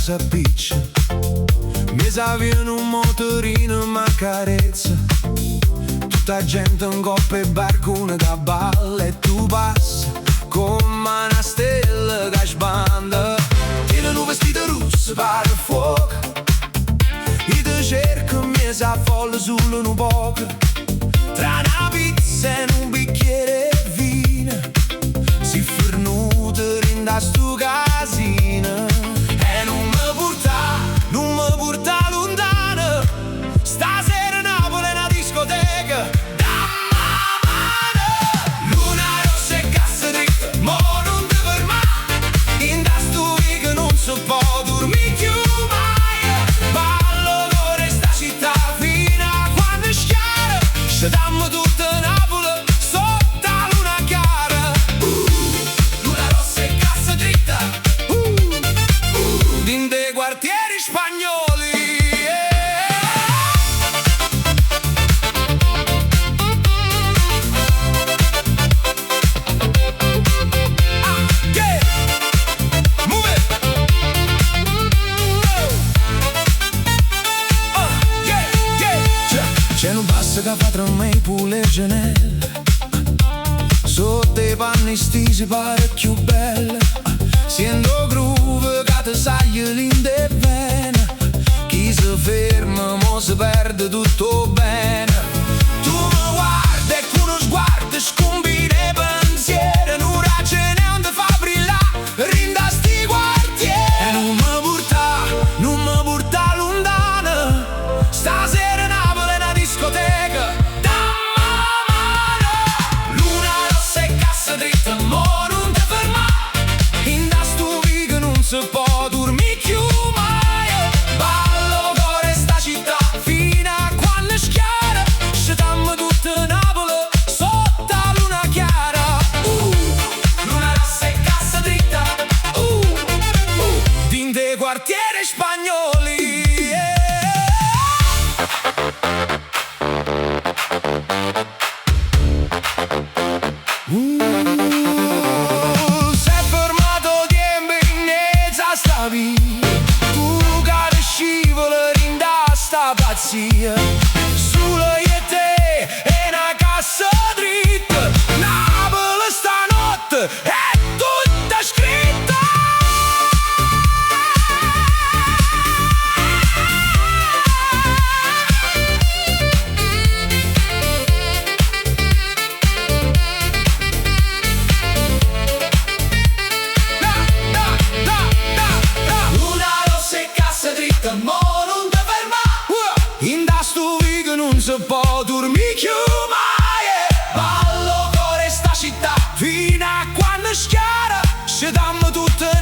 s'appiccia, mi sa viene un motorino ma carezza. Tutta gente in coppa e barcone da balla e tu passi come una stella che sbanda. Tiene un vestito rosso, pare fuoco, e ti cerco mi sa folle solo un poco. Tra una pizza e un bicchiere di vino si fernuto rinda stu casino. E non mi porta lontano, stasera Napoli è una discoteca. Dammi la mano, luna rossa e cassa dritta, mo non ti fermare, in da stu che non si può dormire più mai. Ballo con sta città fino a quando schiara, ci dammo tutta Napoli sotto la luna chiara. Luna rossa e cassa dritta, in dei quartieri spagnoli. C'è un passo che fa tra me e pure Genella, sotto i panni stisi pare più bella. Siendo groove che ti sai l'inde bene, chi si ferma mo si perde tutto bene. Tu mi guardi e con uno sguardo scombina i pensieri, un raggine non ti fa brillare, rinda sti quartieri. E non mi porta lontano, stasera Napoli è una discoteca. Dammi la mano, luna rossa e cassa dritta, mo non ti fermare, in da stu che non si può dormire più mai. Ballo con sta città fino a quando schiara, ci dammo tutta Napoli sotto la luna chiara. Luna rossa e cassa dritta, din dei quartieri spagnoli. S'è fermato tempo in mezzo a sta via, tu che scivola in da sta pazzia. Solo io e te e una cassa dritta, Napoli stanotte è tutta scritta. Luna rossa e cassa dritta, mo non ti ferma, in da stu che non si può dormire più mai. Ballo con sta città fino a quando schiara, ci dammo tutte